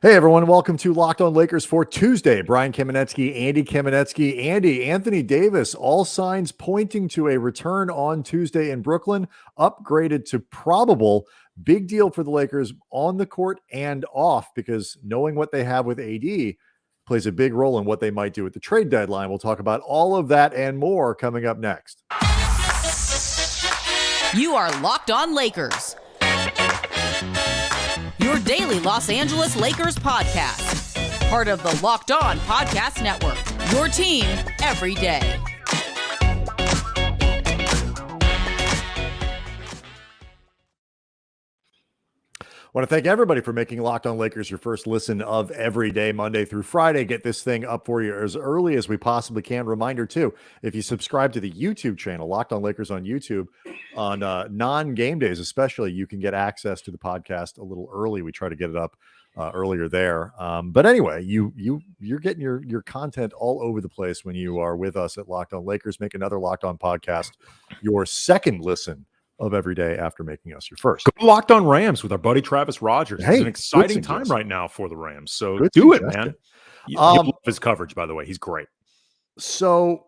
Hey everyone, welcome to Locked On Lakers for Tuesday. Brian Kamenetsky, Andy Kamenetsky, Anthony Davis, all signs pointing to a return on Tuesday in Brooklyn, upgraded to probable. Big deal for the Lakers on the court and off, because knowing what they have with AD plays a big role in what they might do at the trade deadline. We'll talk about all of that and more coming up next. You are Locked On Lakers, your daily Los Angeles Lakers podcast. Part of the Locked On Podcast Network, your team every day. I want to thank everybody for making Locked On Lakers your first listen of every day, Monday through Friday. Get this thing up for you as early as we possibly can. Reminder, too, if you subscribe to the YouTube channel, Locked On Lakers on YouTube, on non-game days especially, you can get access to the podcast a little early. We try to get it up earlier there. But anyway, you're getting your content all over the place when you are with us at Locked On Lakers. Make another Locked On podcast your second listen of every day after making us your first. Go Locked On Rams with our buddy Travis Rogers. Hey, it's an exciting time right now for the Rams. So good do suggestion. it, man. You love his coverage, by the way. He's great. So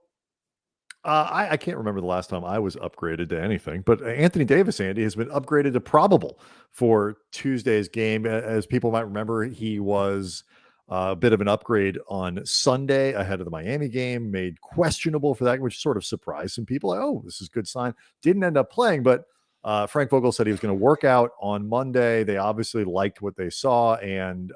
I can't remember the last time I was upgraded to anything, but Anthony Davis, Andy, has been upgraded to probable for Tuesday's game. As people might remember, he was a bit of an upgrade on Sunday ahead of the Miami game, made questionable for that, which sort of surprised some people. Like, oh, this is a good sign. Didn't end up playing, but Frank Vogel said he was going to work out on Monday. They obviously liked what they saw, and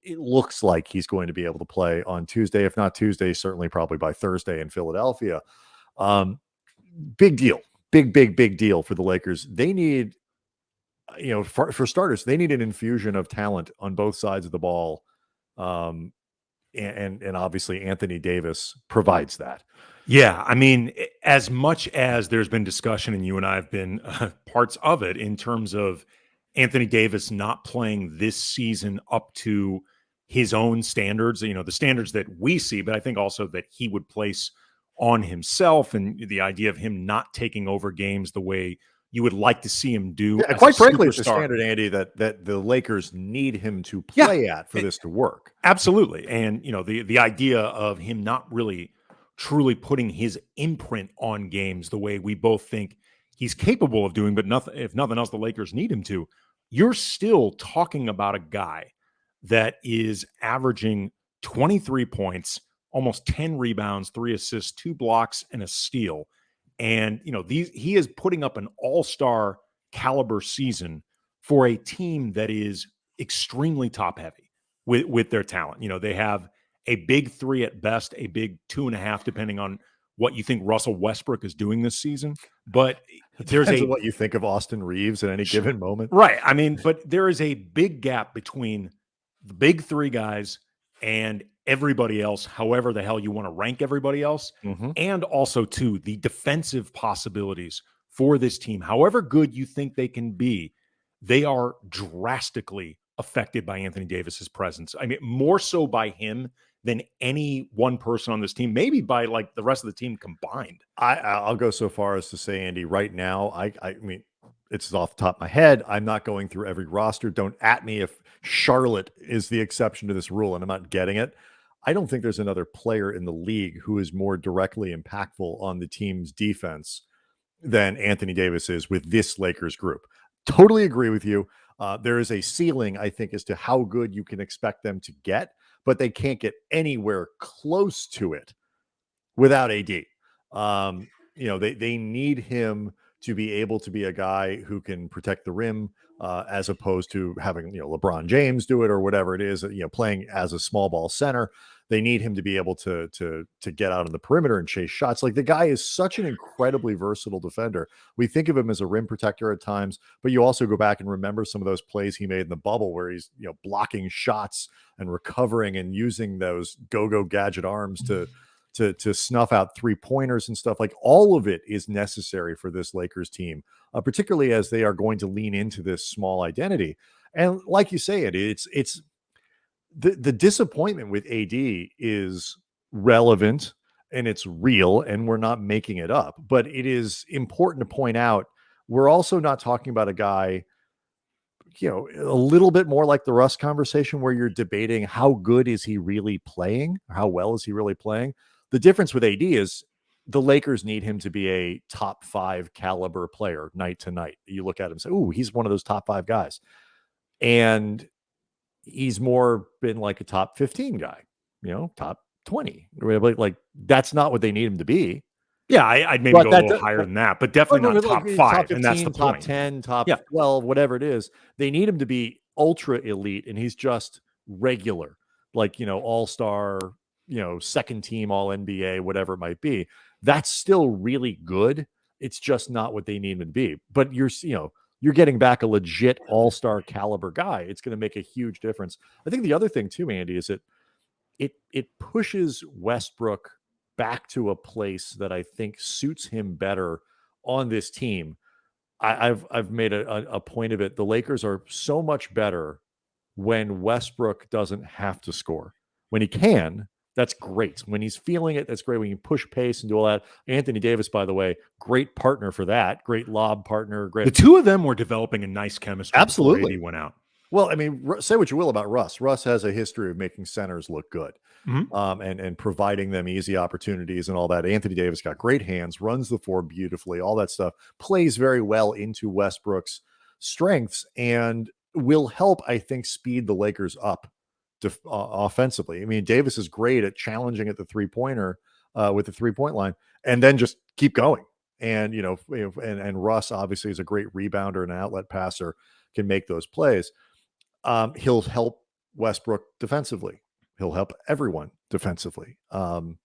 it looks like he's going to be able to play on Tuesday. If not Tuesday, certainly probably by Thursday in Philadelphia. Big deal. Big deal for the Lakers. They need, for starters, they need an infusion of talent on both sides of the ball. And obviously Anthony Davis provides that. Yeah, I mean, as much as there's been discussion, and you and I have been parts of it, in terms of Anthony Davis not playing this season up to his own standards, the standards that we see, but I think also that he would place on himself, and the idea of him not taking over games the way you would like to see him do. Yeah, quite frankly, it's a standard, Andy, that the Lakers need him to play at for this to work. Absolutely. And, the idea of him not really truly putting his imprint on games the way we both think he's capable of doing, but if nothing else, the Lakers need him to. You're still talking about a guy that is averaging 23 points, almost 10 rebounds, 3 assists, 2 blocks, and a steal. And, he is putting up an all-star caliber season for a team that is extremely top-heavy with their talent. They have a big 3 at best, a big 2.5, depending on what you think Russell Westbrook is doing this season. But there's what you think of Austin Reeves at any given moment. Right. I mean, but there is a big gap between the big 3 guys and everybody else, however the hell you want to rank everybody else. Mm-hmm. And also, too, the defensive possibilities for this team, however good you think they can be, they are drastically affected by Anthony Davis's presence. I mean, more so by him than any one person on this team, maybe by like the rest of the team combined. I'll go so far as to say, Andy, right now, I mean, it's off the top of my head. I'm not going through every roster. Don't at me if Charlotte is the exception to this rule and I'm not getting it. I don't think there's another player in the league who is more directly impactful on the team's defense than Anthony Davis is with this Lakers group. Totally agree with you. There is a ceiling, I think, as to how good you can expect them to get, but they can't get anywhere close to it without AD. They need him to be able to be a guy who can protect the rim, as opposed to having, LeBron James do it or whatever it is, playing as a small ball center. They need him to be able to get out on the perimeter and chase shots. Like, the guy is such an incredibly versatile defender. We think of him as a rim protector at times, but you also go back and remember some of those plays he made in the bubble where he's, blocking shots and recovering and using those go-go gadget arms to snuff out 3-pointers and stuff. Like, all of it is necessary for this Lakers team, particularly as they are going to lean into this small identity. And like you say, it's the disappointment with AD is relevant and it's real, and we're not making it up. But it is important to point out, we're also not talking about a guy a little bit more like the Russ conversation where you're debating how good is he really playing? How well is he really playing? The difference with AD is the Lakers need him to be a top 5 caliber player night to night. You look at him and say, "Ooh, he's one of those top 5 guys." And he's more been like a top 15 guy, top 20. Like that's not what they need him to be. Yeah, I'd maybe go a little higher than that, but definitely not top 5. Top 15, and that's the top point. 10, top 12, whatever it is. They need him to be ultra elite, and he's just regular, like, all-star, second team, all NBA, whatever it might be. That's still really good. It's just not what they need him to be. But you're getting back a legit all-star caliber guy. It's going to make a huge difference. I think the other thing too, Andy, is that it pushes Westbrook back to a place that I think suits him better on this team. I've made a point of it. The Lakers are so much better when Westbrook doesn't have to score. When he can, that's great. When he's feeling it, that's great. When you push pace and do all that. Anthony Davis, by the way, great partner for that. Great lob partner. Great. The two of them were developing a nice chemistry. Absolutely. He went out. Well, I mean, say what you will about Russ. Russ has a history of making centers look good, and providing them easy opportunities and all that. Anthony Davis got great hands, runs the floor beautifully, all that stuff, plays very well into Westbrook's strengths, and will help, I think, speed the Lakers up offensively. I mean, Davis is great at challenging at the three-pointer with the three-point line, and then just keep going. And and Russ obviously is a great rebounder and outlet passer, can make those plays. He'll help Westbrook defensively. He'll help everyone defensively. And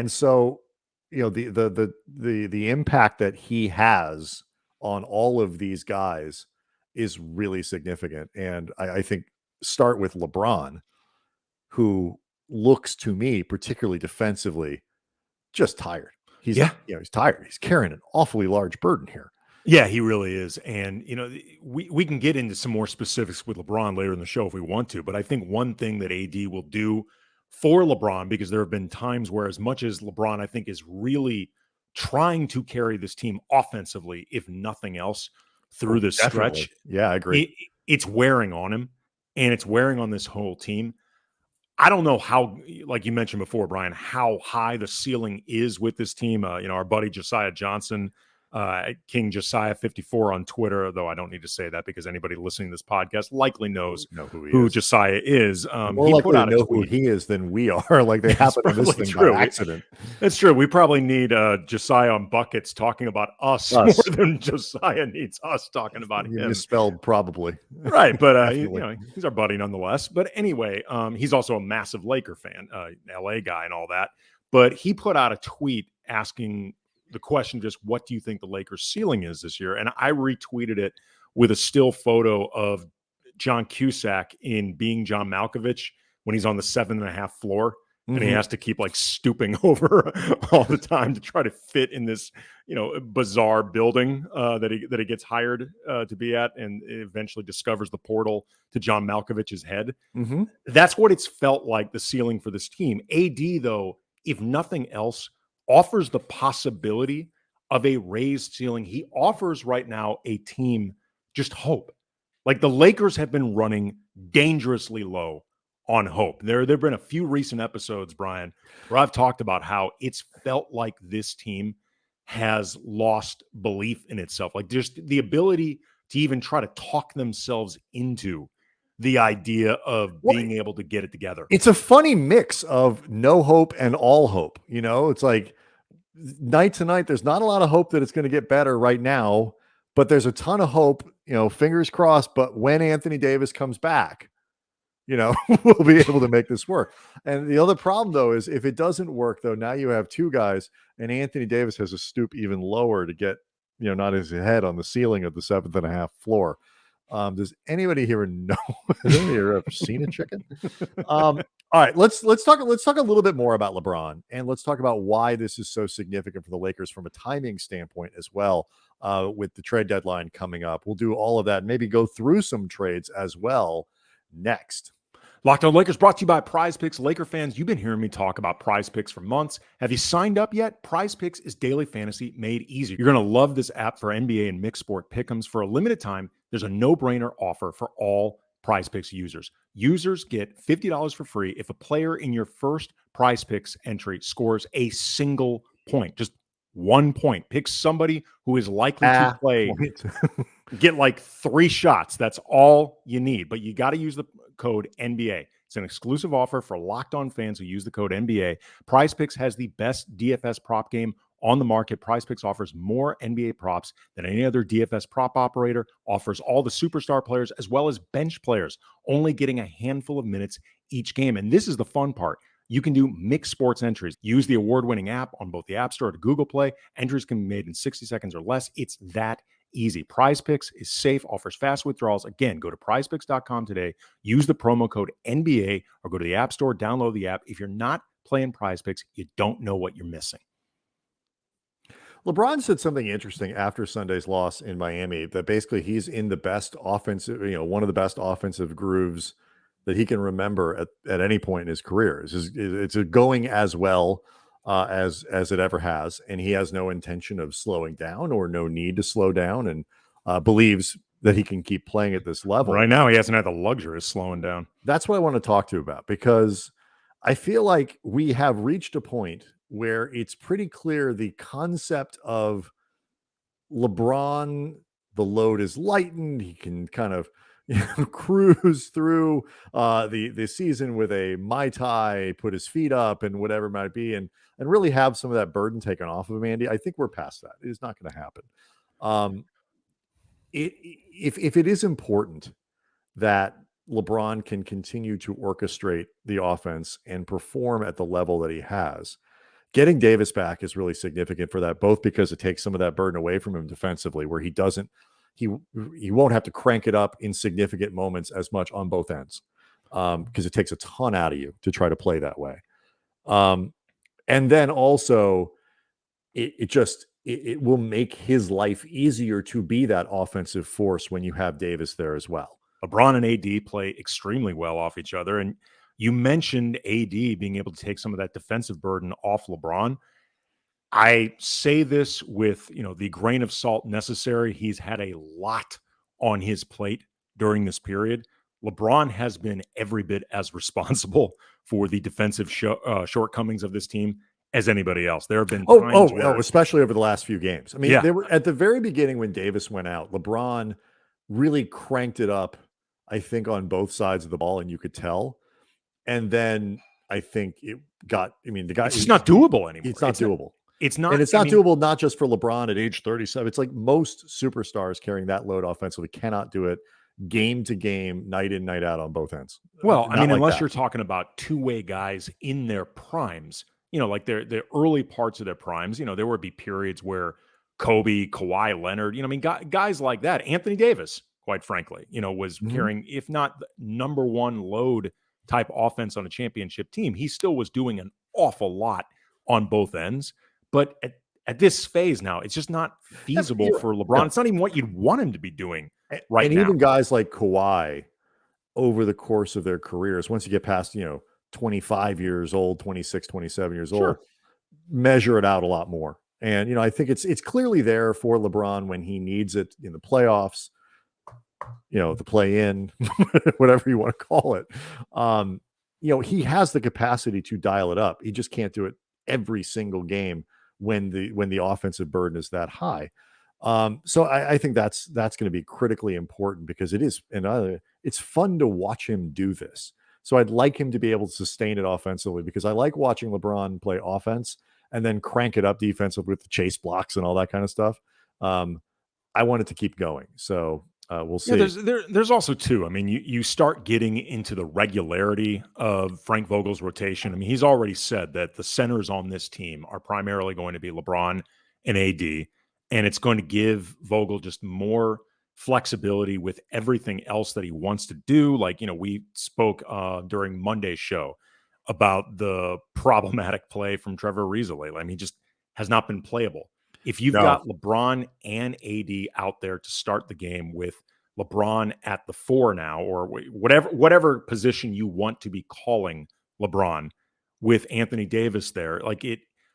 so, the impact that he has on all of these guys is really significant. And I think start with LeBron, who looks to me, particularly defensively, just tired. He's tired. He's carrying an awfully large burden here. Yeah, he really is. And, we can get into some more specifics with LeBron later in the show if we want to. But I think one thing that AD will do for LeBron, because there have been times where as much as LeBron, I think, is really trying to carry this team offensively, if nothing else, through this stretch. Yeah, I agree. It's wearing on him, and it's wearing on this whole team. I don't know how, like you mentioned before, Brian, how high the ceiling is with this team. Our buddy Josiah Johnson, King Josiah 54 on Twitter, though I don't need to say that because anybody listening to this podcast likely knows who Josiah is. More likely to know who he is than we are. Like they happen to this thing by accident. That's true. We probably need Josiah on buckets talking about us more than Josiah needs us talking about him. Misspelled probably. Right, but he's our buddy nonetheless. But anyway, he's also a massive Laker fan, LA guy and all that. But he put out a tweet asking the question, just what do you think the Lakers ceiling is this year? And I retweeted it with a still photo of John Cusack in Being John Malkovich when he's on the 7.5 floor and he has to keep like stooping over all the time to try to fit in this, bizarre building that he gets hired to be at, and eventually discovers the portal to John Malkovich's head. That's what it's felt like, the ceiling for this team. AD, though, if nothing else, offers the possibility of a raised ceiling. He offers right now a team just hope. Like the Lakers have been running dangerously low on hope. There have been a few recent episodes, Brian, where I've talked about how it's felt like this team has lost belief in itself. Like just the ability to even try to talk themselves into the idea of being able to get it together. It's a funny mix of no hope and all hope. It's like night to night, there's not a lot of hope that it's going to get better right now, but there's a ton of hope, fingers crossed. But when Anthony Davis comes back, we'll be able to make this work. And the other problem, though, is if it doesn't work, though, now you have two guys and Anthony Davis has to stoop even lower to get, not his head on the ceiling of the 7.5 floor. Does anybody here know? Has anybody ever seen a chicken? All right, let's talk a little bit more about LeBron, and let's talk about why this is so significant for the Lakers from a timing standpoint as well. With the trade deadline coming up, we'll do all of that. Maybe go through some trades as well next. Locked On Lakers brought to you by Prize Picks. Laker fans, you've been hearing me talk about Prize Picks for months. Have you signed up yet? Prize Picks is daily fantasy made easy. You're going to love this app for NBA and mixed sport pick'ems. For a limited time, there's a no-brainer offer for all Prize Picks users. Users get $50 for free if a player in your first Prize Picks entry scores a single point, just 1 point. Pick somebody who is likely to play. Get like 3 shots. That's all you need. But you got to use the code NBA. It's an exclusive offer for Locked On fans who use the code NBA. Prize Picks has the best DFS prop game on the market. Prize Picks offers more NBA props than any other DFS prop operator, offers all the superstar players as well as bench players, only getting a handful of minutes each game. And this is the fun part. You can do mixed sports entries. Use the award-winning app on both the App Store and Google Play. Entries can be made in 60 seconds or less. It's that easy. Prize Picks is safe, offers fast withdrawals. Again, go to prizepicks.com today. Use the promo code NBA or go to the App Store, download the app. If you're not playing Prize Picks, you don't know what you're missing. LeBron said something interesting after Sunday's loss in Miami, that basically he's in the best offensive, one of the best offensive grooves that he can remember at any point in his career. It's going as well as it ever has, and he has no intention of slowing down or no need to slow down, and believes that he can keep playing at this level. Right now, he hasn't had the luxury of slowing down. That's what I want to talk to you about, because I feel like we have reached a point where it's pretty clear the concept of LeBron, the load is lightened. He can kind of cruise through the season with a Mai Tai, put his feet up and whatever it might be, and really have some of that burden taken off of him, Andy. I think we're past that. It is not going to happen. If it is important that LeBron can continue to orchestrate the offense and perform at the level that he has, getting Davis back is really significant for that, both because it takes some of that burden away from him defensively, where he won't have to crank it up in significant moments as much on both ends, because it takes a ton out of you to try to play that way. And then also it will make his life easier to be that offensive force when you have Davis there as well. LeBron and AD play extremely well off each other. And you mentioned AD being able to take some of that defensive burden off LeBron. I say this with, the grain of salt necessary. He's had a lot on his plate during this period. LeBron has been every bit as responsible for the defensive shortcomings of this team as anybody else. There have been times where, especially over the last few games. I mean, they were at the very beginning when Davis went out, LeBron really cranked it up, I think, on both sides of the ball, and you could tell. And then I think the guy, it's not doable anymore. It's not doable. It's not, and it's not doable, not just for LeBron at age 37. It's like most superstars carrying that load offensively cannot do it game to game, night in, night out on both ends. Well, unless you're talking about two-way guys in their primes, like their early parts of their primes, there would be periods where Kobe, Kawhi Leonard, guys like that, Anthony Davis, quite frankly, was carrying, if not the number one load type offense on a championship team. He still was doing an awful lot on both ends. But at this phase now, it's just not feasible for LeBron. No. It's not even what you'd want him to be doing right now. And even guys like Kawhi, over the course of their careers, once you get past, 25 years old, 26, 27 years old, measure it out a lot more. And, I think it's clearly there for LeBron when he needs it in the playoffs, the play-in, whatever you want to call it. He has the capacity to dial it up. He just can't do it every single game when the offensive burden is that high. So I think that's going to be critically important, because it is, and it's fun to watch him do this. So I'd like him to be able to sustain it offensively, because I like watching LeBron play offense and then crank it up defensively with the chase blocks and all that kind of stuff. I want it to keep going. So we'll see. Yeah, there's also too. You start getting into the regularity of Frank Vogel's rotation. He's already said that the centers on this team are primarily going to be LeBron and AD, and it's going to give Vogel just more flexibility with everything else that he wants to do. Like, we spoke during Monday's show about the problematic play from Trevor Ariza lately. He just has not been playable. If you've got LeBron and AD out there to start the game with LeBron at the 4 now, or whatever position you want to be calling LeBron, with Anthony Davis there.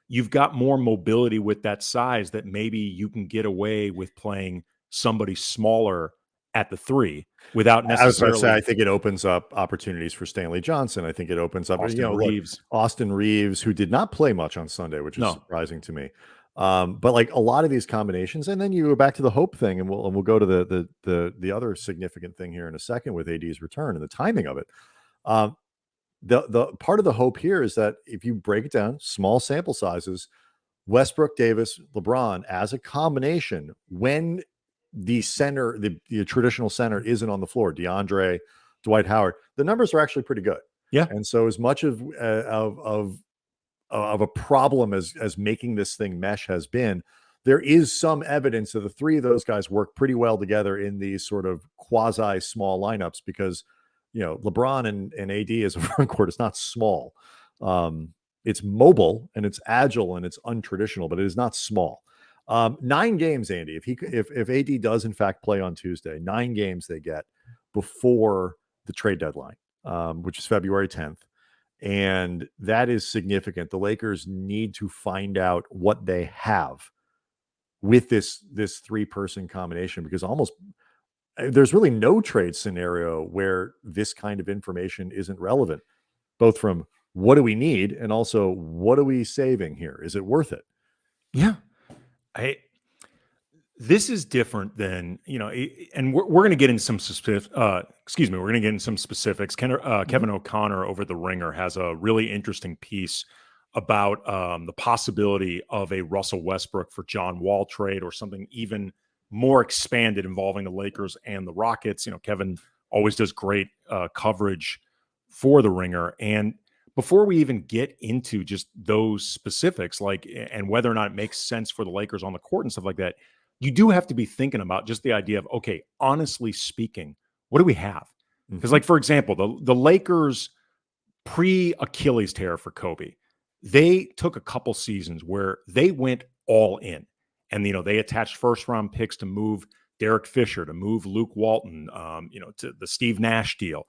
You've got more mobility with that size that maybe you can get away with playing somebody smaller at the 3 without I was about to say, necessarily I think it opens up opportunities for Stanley Johnson. I think it opens up, Austin look, Reeves. Austin Reeves, who did not play much on Sunday, which is No. surprising to me. But like a lot of these combinations, and then you go back to the hope thing, and we'll go to the other significant thing here in a second with AD's return and the timing of it. The part of the hope here is that if you break it down, small sample sizes, Westbrook, Davis, LeBron as a combination, when the center, the traditional center isn't on the floor, DeAndre, Dwight Howard, the numbers are actually pretty good. Yeah. And so as much of a problem as making this thing mesh has been, there is some evidence that the three of those guys work pretty well together in these sort of quasi small lineups, because LeBron and AD as a front court is not small. It's mobile and it's agile and it's untraditional, but it is not small. 9 games, Andy. If AD does in fact play on Tuesday, 9 games they get before the trade deadline, which is February 10th. And that is significant. The Lakers need to find out what they have with this 3-person combination, because there's really no trade scenario where this kind of information isn't relevant, both from what do we need and also what are we saving here? Is it worth it? Yeah. This is different than, and we're going to get into some specifics. We're going to get into some specifics. Kevin O'Connor over The Ringer has a really interesting piece about the possibility of a Russell Westbrook for John Wall trade, or something even more expanded involving the Lakers and the Rockets. Kevin always does great coverage for The Ringer. And before we even get into just those specifics, and whether or not it makes sense for the Lakers on the court and stuff like that, you do have to be thinking about just the idea of, okay, honestly speaking, what do we have? Because, for example, the Lakers pre-Achilles tear for Kobe, they took a couple seasons where they went all in. And, they attached first-round picks to move Derek Fisher, to move Luke Walton, to the Steve Nash deal,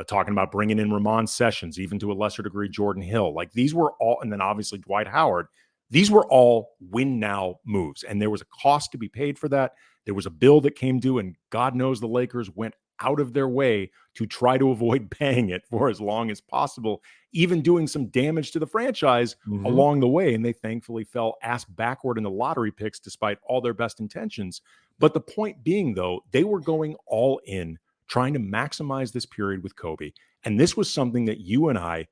talking about bringing in Ramon Sessions, even to a lesser degree, Jordan Hill. These were all, and then obviously Dwight Howard. These were all win-now moves, and there was a cost to be paid for that. There was a bill that came due, and God knows the Lakers went out of their way to try to avoid paying it for as long as possible, even doing some damage to the franchise along the way. And they thankfully fell ass backward in the lottery picks despite all their best intentions. But the point being, though, they were going all in, trying to maximize this period with Kobe. And this was something that you and I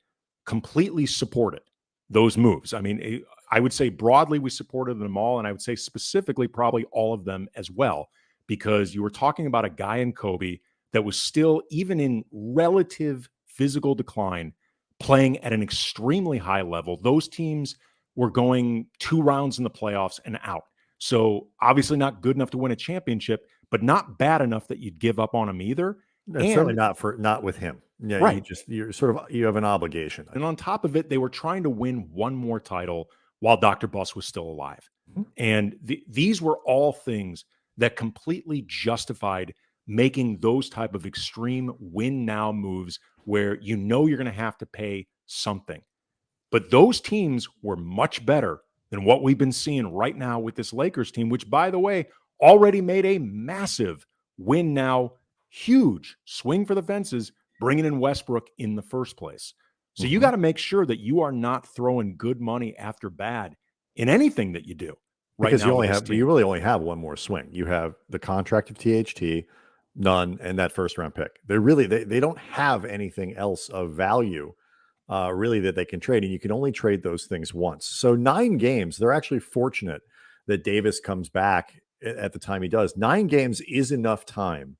completely supported, those moves. I mean, I would say broadly we supported them all, and I would say specifically probably all of them as well, because you were talking about a guy in Kobe that was still, even in relative physical decline, playing at an extremely high level. Those teams were going 2 rounds in the playoffs and out. So obviously not good enough to win a championship, but not bad enough that you'd give up on him either. And certainly not with him. Yeah, right. You have an obligation. And on top of it, they were trying to win one more title while Dr. Buss was still alive. And these were all things that completely justified making those type of extreme win now moves where you're going to have to pay something. But those teams were much better than what we've been seeing right now with this Lakers team, which, by the way, already made a massive win now, huge swing for the fences, bringing in Westbrook in the first place. So you got to make sure that you are not throwing good money after bad in anything that you do. Right, because you really only have one more swing. You have the contract of THT, none, and that first round pick. They don't have anything else of value really that they can trade, and you can only trade those things once. So 9 games, they're actually fortunate that Davis comes back at the time he does. 9 games is enough time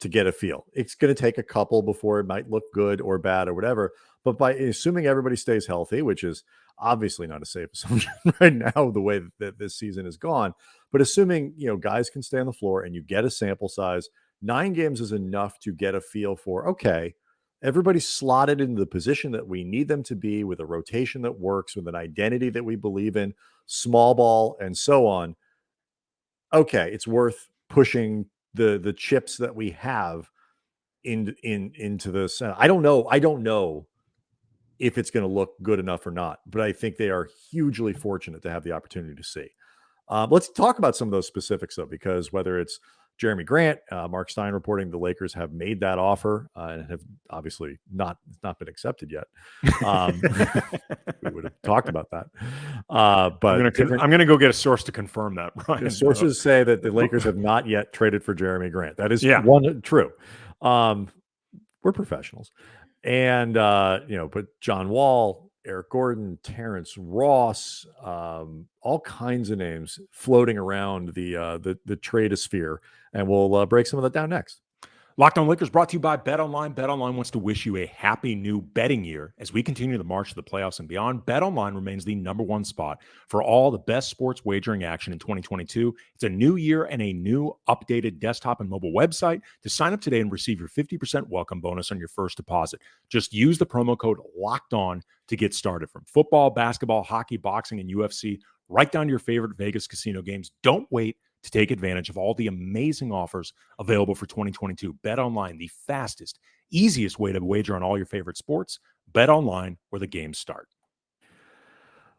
to get a feel. It's going to take a couple before it might look good or bad or whatever. But by assuming everybody stays healthy, which is obviously not a safe assumption right now, the way that this season is gone, but assuming, guys can stay on the floor and you get a sample size, 9 games is enough to get a feel for, okay, everybody's slotted into the position that we need them to be, with a rotation that works, with an identity that we believe in, small ball and so on. Okay, it's worth pushing the chips that we have into this. I don't know if it's going to look good enough or not, but I think they are hugely fortunate to have the opportunity to see. Let's talk about some of those specifics, though, because whether it's Jeremy Grant, Mark Stein reporting the Lakers have made that offer and have obviously not been accepted yet. We would have talked about that. But I'm going to go get a source to confirm that, Brian. Sources say that the Lakers have not yet traded for Jeremy Grant. That is true. We're professionals. And, but John Wall, Eric Gordon, Terrence Ross, all kinds of names floating around the tradeosphere. And we'll break some of that down next. Locked On Lakers brought to you by BetOnline. BetOnline wants to wish you a happy new betting year. As we continue the march to the playoffs and beyond, BetOnline remains the #1 spot for all the best sports wagering action in 2022. It's a new year and a new updated desktop and mobile website. To sign up today and receive your 50% welcome bonus on your first deposit, just use the promo code LOCKEDON to get started. From football, basketball, hockey, boxing, and UFC, right down to your favorite Vegas casino games. Don't wait to take advantage of all the amazing offers available for 2022. BetOnline, the fastest, easiest way to wager on all your favorite sports. BetOnline, where the games start.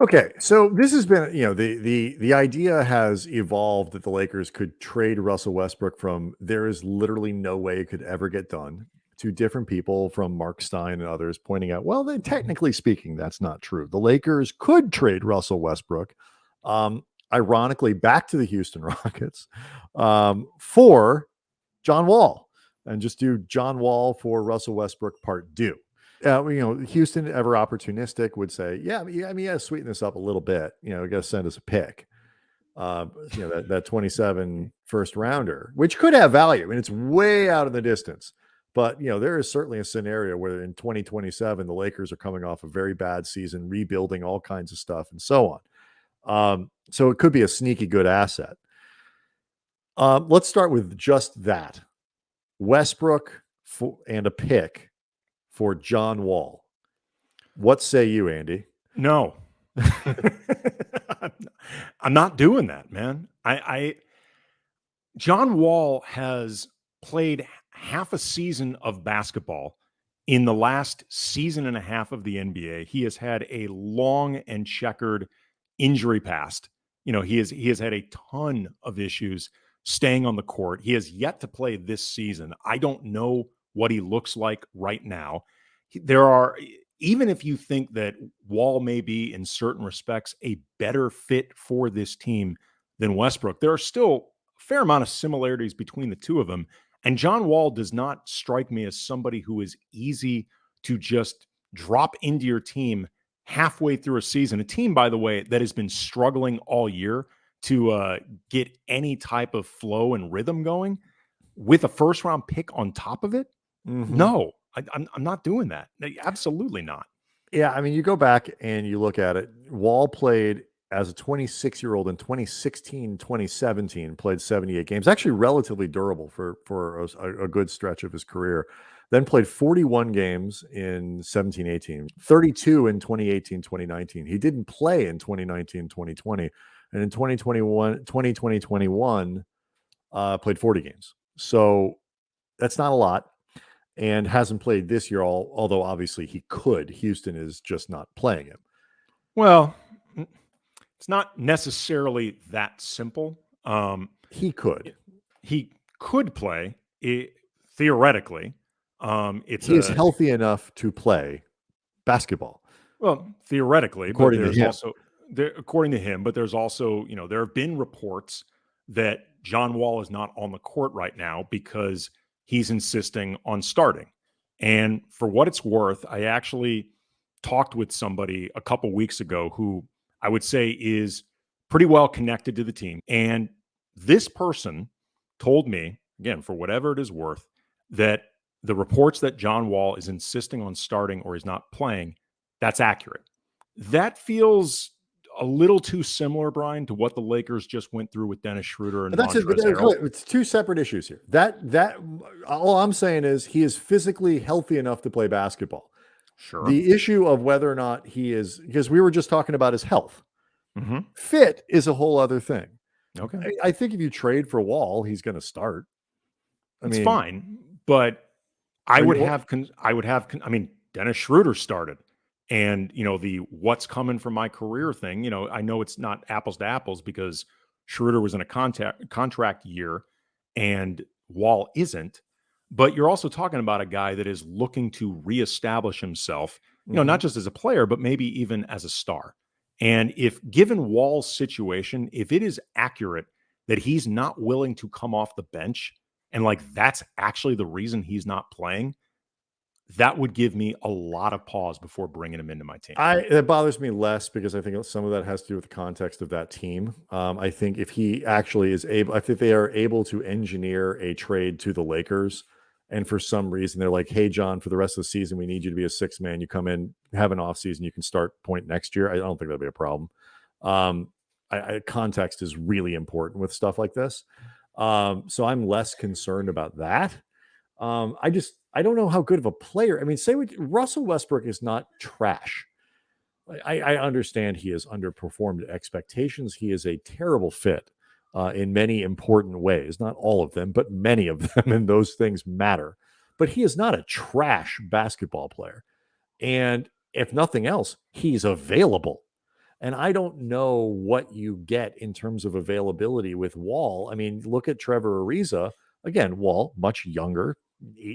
Okay, so this has been, the idea has evolved that the Lakers could trade Russell Westbrook from there is literally no way it could ever get done to different people from Mark Stein and others pointing out, well, then technically speaking, that's not true. The Lakers could trade Russell Westbrook. Ironically, back to the Houston Rockets for John Wall and just do John Wall for Russell Westbrook part due. Houston, ever opportunistic, would say, sweeten this up a little bit. We got to send us a pick. That 27 first rounder, which could have value. I mean, it's way out in the distance. But, there is certainly a scenario where in 2027, the Lakers are coming off a very bad season, rebuilding all kinds of stuff and so on. So it could be a sneaky good asset. Let's start with just that. Westbrook and a pick for John Wall. What say you, Andy? No. I'm not doing that, man. John Wall has played half a season of basketball in the last season and a half of the NBA. He has had a long and checkered injury past. He has had a ton of issues staying on the court. He has yet to play this season. I don't know what he looks like right now. Even if you think that Wall may be in certain respects a better fit for this team than Westbrook, there are still a fair amount of similarities between the two of them. And John Wall does not strike me as somebody who is easy to just drop into your team halfway through a season. A team, by the way, that has been struggling all year to get any type of flow and rhythm going with a first-round pick on top of it. Mm-hmm. No, I'm not doing that. Absolutely not. Yeah, I mean, you go back and you look at it. Wall played as a 26-year-old in 2016, 2017, played 78 games, actually relatively durable for a good stretch of his career. Then played 41 games in 17-18, 32 in 2018-2019. He didn't play in 2019-2020. And in 2020-21, played 40 games. So that's not a lot and hasn't played this year, although obviously he could. Houston is just not playing him. Well, it's not necessarily that simple. He could. He could play, theoretically. He is healthy enough to play basketball. Well, theoretically, according to him, but there's also, there have been reports that John Wall is not on the court right now because he's insisting on starting. And for what it's worth, I actually talked with somebody a couple weeks ago who I would say is pretty well connected to the team. And this person told me, again, for whatever it is worth, that the reports that John Wall is insisting on starting or is not playing, that's accurate. That feels a little too similar, Brian, to what the Lakers just went through with Dennis Schroeder and Montrezl Harrell. It's two separate issues here. That all I'm saying is he is physically healthy enough to play basketball. Sure. The issue of whether or not he is, because we were just talking about his health. Mm-hmm. Fit is a whole other thing. Okay. I think if you trade for Wall, he's going to start. It's mean, fine, but I are would you? have, I mean, Dennis Schroeder started, and the what's coming from my career thing. I know it's not apples to apples because Schroeder was in a contract year, and Wall isn't. But you're also talking about a guy that is looking to reestablish himself, Mhm. not just as a player, but maybe even as a star. And if given Wall's situation, if it is accurate that he's not willing to come off the bench, and like that's actually the reason he's not playing, that would give me a lot of pause before bringing him into my team. It bothers me less because I think some of that has to do with the context of that team. I think if he actually is able, I think they are able to engineer a trade to the Lakers, and for some reason they're like, "Hey, John, for the rest of the season, we need you to be a six man. You come in, have an off season, you can start point next year." I don't think that'll be a problem. Um, Context is really important with stuff like this. So I'm less concerned about that. I don't know how good of a player. I mean, say what Russell Westbrook is not trash. I understand he has underperformed expectations. He is a terrible fit in many important ways, not all of them, but many of them, and those things matter. But he is not a trash basketball player. And if nothing else, he's available. And I don't know what you get in terms of availability with Wall. I mean, look at Trevor Ariza. Again, Wall, much younger,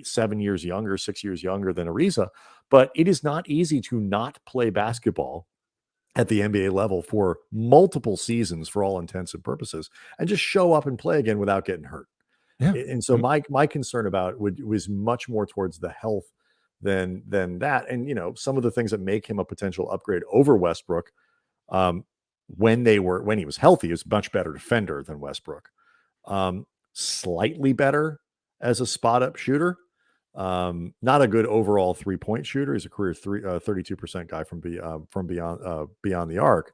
7 years younger, 6 years younger than Ariza. But it is not easy to not play basketball at the NBA level for multiple seasons for all intents and purposes and just show up and play again without getting hurt. Yeah. And so my concern about was much more towards the health than that. And some of the things that make him a potential upgrade over Westbrook, um, when he was healthy, is much better defender than Westbrook. Slightly better as a spot up shooter. Not a good overall 3-point shooter. He's a career 32% guy from beyond the arc.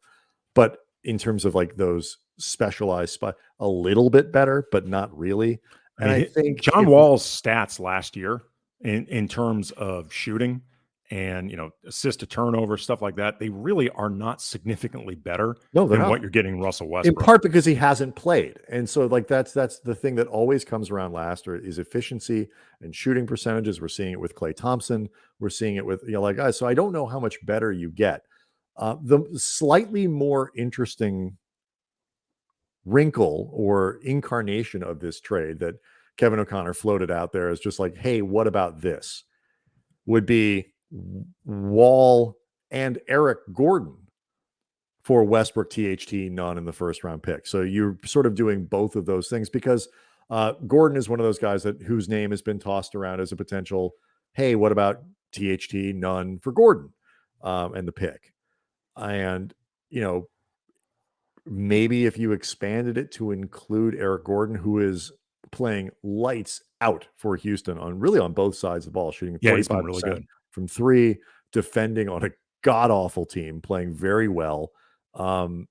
But in terms of like those specialized spot, a little bit better, but not really. I And I mean, think John Wall's stats last year in terms of shooting and assist to turnover, stuff like that, they really are not significantly better no, they're than what not. you're getting Russell In Westbrook. part because he hasn't played. And so like that's the thing that always comes around last, or is efficiency and shooting percentages. We're seeing it with Klay Thompson. We're seeing it with like guys. So I don't know how much better you get. The slightly more interesting wrinkle or incarnation of this trade that Kevin O'Connor floated out there is just like, hey, what about this? Would be Wall and Eric Gordon for Westbrook, THT, none in the first round pick. So you're sort of doing both of those things because Gordon is one of those guys whose name has been tossed around as a potential, hey, what about THT, none for Gordon and the pick? And, maybe if you expanded it to include Eric Gordon, who is playing lights out for Houston on both sides of the ball, shooting Yeah, he's been 45% really good. from three, defending on a god awful team, playing very well. Playing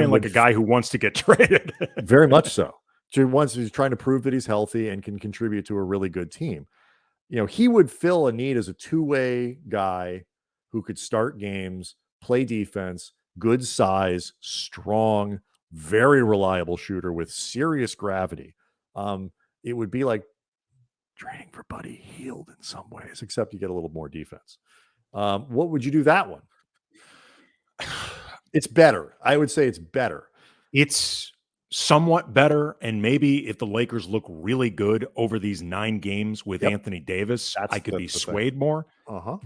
like a guy who wants to get traded. Very much so. He's trying to prove that he's healthy and can contribute to a really good team. He would fill a need as a two-way guy who could start games, play defense, good size, strong, very reliable shooter with serious gravity. It would be like trading for Buddy Hield in some ways, except you get a little more defense. What would you do that one? It's better. I would say it's better. It's somewhat better, and maybe if the Lakers look really good over these 9 games with Anthony Davis, I could be swayed more.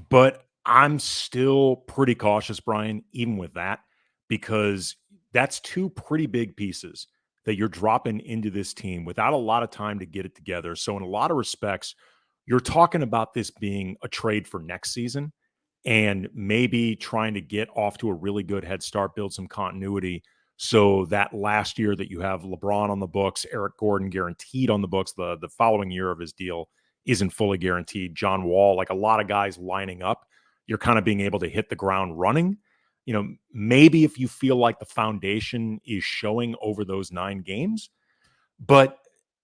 But I'm still pretty cautious, Brian, even with that, because that's 2 pretty big pieces that you're dropping into this team without a lot of time to get it together. So in a lot of respects, you're talking about this being a trade for next season and maybe trying to get off to a really good head start, build some continuity. So that last year that you have LeBron on the books, Eric Gordon guaranteed on the books, the following year of his deal isn't fully guaranteed. John Wall, like a lot of guys lining up, you're kind of being able to hit the ground running. Maybe if you feel like the foundation is showing over those 9 games. But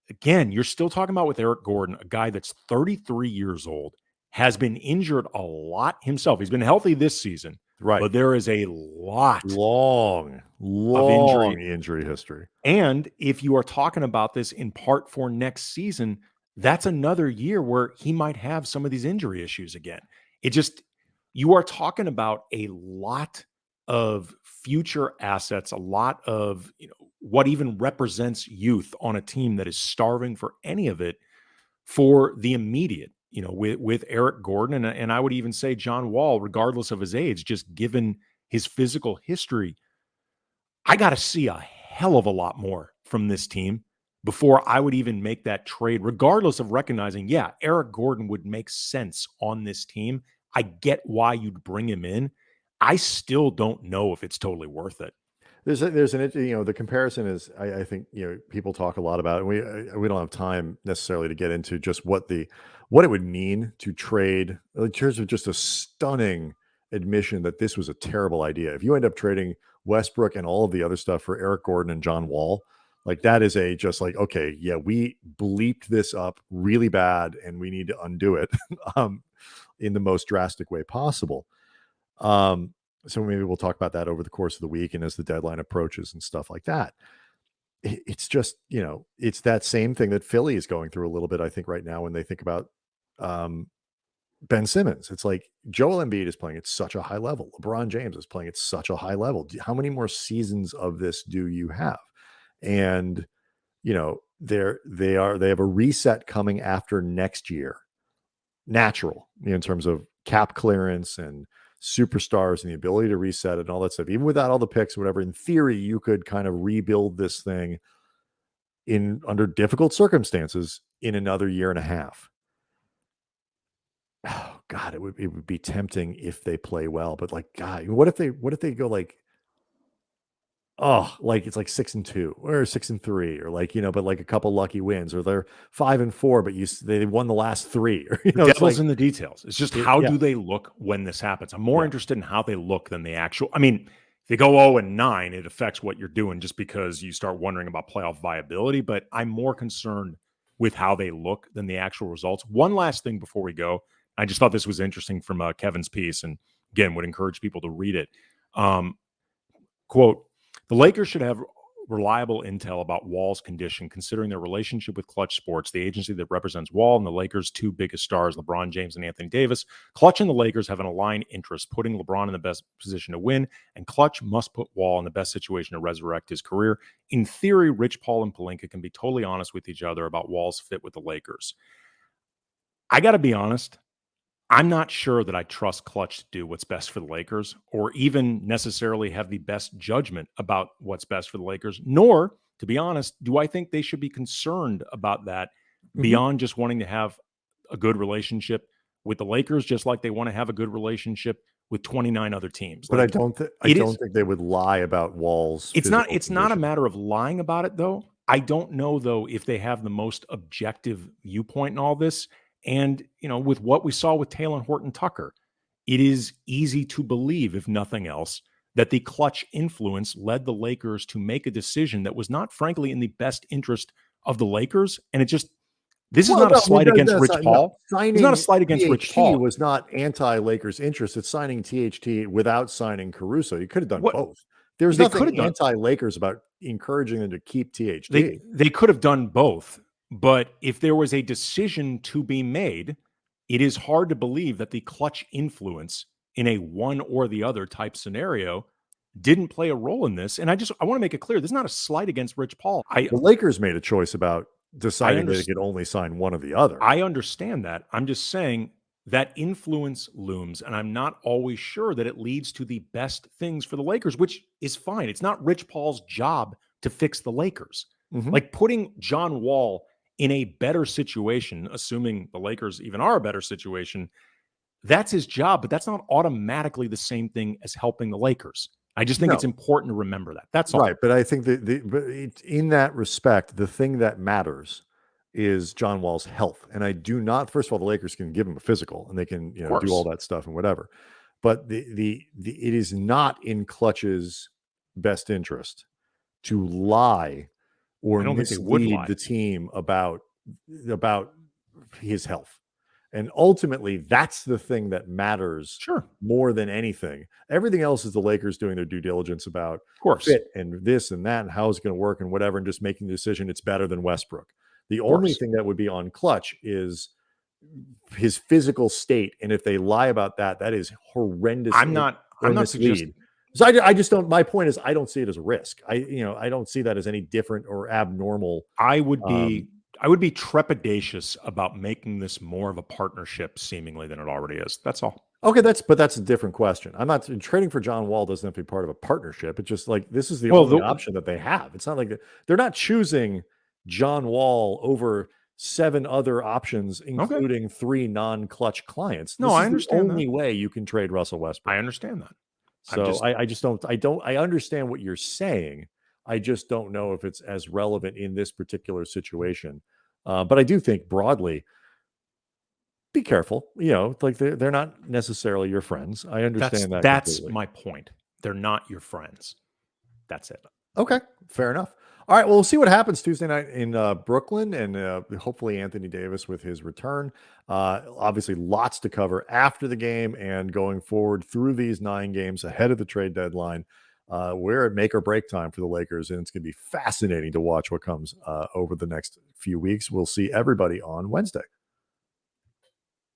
again, you're still talking about with Eric Gordon, a guy that's 33 years old, has been injured a lot himself. He's been healthy this season. Right. But there is a lot long of injury history. And if you are talking about this in part for next season, that's another year where he might have some of these injury issues again. You are talking about a lot of future assets, a lot of, what even represents youth on a team that is starving for any of it for the immediate, with Eric Gordon and I would even say John Wall, regardless of his age, just given his physical history. I got to see a hell of a lot more from this team before I would even make that trade, regardless of recognizing, yeah, Eric Gordon would make sense on this team. I get why you'd bring him in. I still don't know if it's totally worth it. There's an the comparison is I think people talk a lot about it. We don't have time necessarily to get into just what it would mean to trade in terms of just a stunning admission that this was a terrible idea. If you end up trading Westbrook and all of the other stuff for Eric Gordon and John Wall, like that is just like, okay, yeah, we bleeped this up really bad and we need to undo it in the most drastic way possible. So maybe we'll talk about that over the course of the week and as the deadline approaches and stuff like that. It's just, it's that same thing that Philly is going through a little bit, I think, right now when they think about Ben Simmons. It's like Joel Embiid is playing at such a high level. LeBron James is playing at such a high level. How many more seasons of this do you have? And, they have a reset coming after next year. Natural, in terms of cap clearance and superstars and the ability to reset it and all that stuff. Even without all the picks or whatever, in theory, you could kind of rebuild this thing under difficult circumstances in another year and a half. Oh God, it would be tempting if they play well, but like, God, what if they go like, it's like 6-2 or 6-3 or but like a couple lucky wins, or they're 5-4, but they won the last 3, or the devil's in the details. It's just how do they look when this happens? I'm more interested in how they look than the actual. I mean, if they go 0-9, it affects what you're doing just because you start wondering about playoff viability. But I'm more concerned with how they look than the actual results. One last thing before we go. I just thought this was interesting from Kevin's piece, and again, would encourage people to read it. Quote, the Lakers should have reliable intel about Wall's condition, considering their relationship with Clutch Sports, the agency that represents Wall and the Lakers' two biggest stars, LeBron James and Anthony Davis. Clutch and the Lakers have an aligned interest, putting LeBron in the best position to win, and Clutch must put Wall in the best situation to resurrect his career. In theory, Rich Paul and Pelinka can be totally honest with each other about Wall's fit with the Lakers. I got to be honest. I'm not sure that I trust Clutch to do what's best for the Lakers, or even necessarily have the best judgment about what's best for the Lakers, nor, to be honest, do I think they should be concerned about that beyond just wanting to have a good relationship with the Lakers, just like they want to have a good relationship with 29 other teams. But I don't think they would lie about Wall's. It's not a matter of lying about it, though. I don't know, though, if they have the most objective viewpoint in all this. And, with what we saw with Taylor and Horton-Tucker, it is easy to believe, if nothing else, that the Clutch influence led the Lakers to make a decision that was not, frankly, in the best interest of the Lakers. And this is not a slight against Rich Paul. It's not a slight against Rich Paul. Was not anti-Lakers interest. It's signing THT without signing Caruso. You could have done both. There's nothing anti-Lakers about encouraging them to keep THT. They could have done both. But if there was a decision to be made, it is hard to believe that the Clutch influence in a one or the other type scenario didn't play a role in this. And I want to make it clear, this is not a slight against Rich Paul. The Lakers made a choice about deciding they could only sign one or the other. I understand that. I'm just saying that influence looms, and I'm not always sure that it leads to the best things for the Lakers, which is fine. It's not Rich Paul's job to fix the Lakers. Like putting John Wall in a better situation, assuming the Lakers even are a better situation, that's his job, but that's not automatically the same thing as helping the Lakers. I just think it's important to remember that. That's all. Right, but I think in that respect, the thing that matters is John Wall's health. And I do not, first of all, the Lakers can give him a physical and they can do all that stuff and whatever. But it is not in Clutch's best interest to lie or mislead the team about his health. And ultimately, that's the thing that matters more than anything. Everything else is the Lakers doing their due diligence about fit and this and that and how it's going to work and whatever, and just making the decision it's better than Westbrook. The Of only course. thing that would be on Clutch is his physical state, and if they lie about that, that is horrendous I'm or not mislead. suggesting. So I just don't. My point is, I don't see it as a risk. I don't see that as any different or abnormal. I would Um, be I would be trepidatious about making this more of a partnership seemingly than it already is. That's all. okay, that's a different question. I'm not trading for John Wall. Doesn't have to be part of a partnership. It's just like this is the Well, only the option that they have. It's not like they're not choosing John Wall over 7 other options, okay. including 3 non-clutch clients. No, This I is the understand that. only way you can trade Russell I Westbrook. understand that. I'm So just I just don't I understand what you're saying. I just don't know if it's as relevant in this particular situation. But I do think broadly, be careful. Like they're not necessarily your friends. I understand that that's completely. my point. They're not your friends. That's it. Okay, fair enough. All right, well, we'll see what happens Tuesday night in Brooklyn, and hopefully Anthony Davis with his return. Obviously, lots to cover after the game and going forward through these 9 games ahead of the trade deadline. We're at make or break time for the Lakers, and it's going to be fascinating to watch what comes over the next few weeks. We'll see everybody on Wednesday.